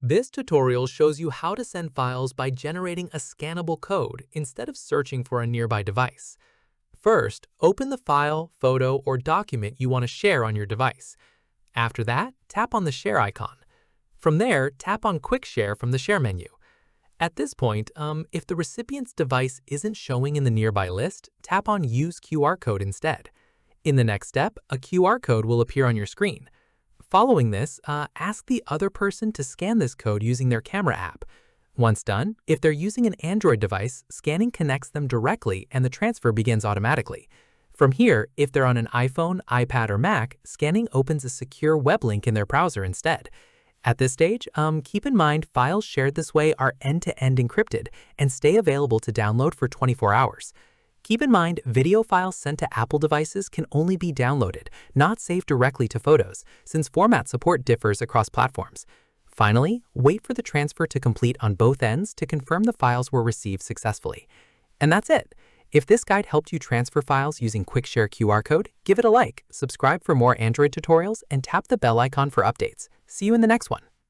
This tutorial shows you how to send files by generating a scannable code instead of searching for a nearby device. First, open the file, photo, or document you want to share on your device. After that, tap on the Share icon. From there, tap on Quick Share from the Share menu. At this point, if the recipient's device isn't showing in the nearby list, tap on Use QR Code instead. In the next step, a QR code will appear on your screen. Following this, ask the other person to scan this code using their camera app. Once done, if they're using an Android device, scanning connects them directly and the transfer begins automatically. From here, if they're on an iPhone, iPad, or Mac, scanning opens a secure web link in their browser instead. At this stage, keep in mind files shared this way are end-to-end encrypted and stay available to download for 24 hours. Keep in mind, video files sent to Apple devices can only be downloaded, not saved directly to photos, since format support differs across platforms. Finally, wait for the transfer to complete on both ends to confirm the files were received successfully. And that's it. If this guide helped you transfer files using Quick Share QR code, give it a like, subscribe for more Android tutorials, and tap the bell icon for updates. See you in the next one.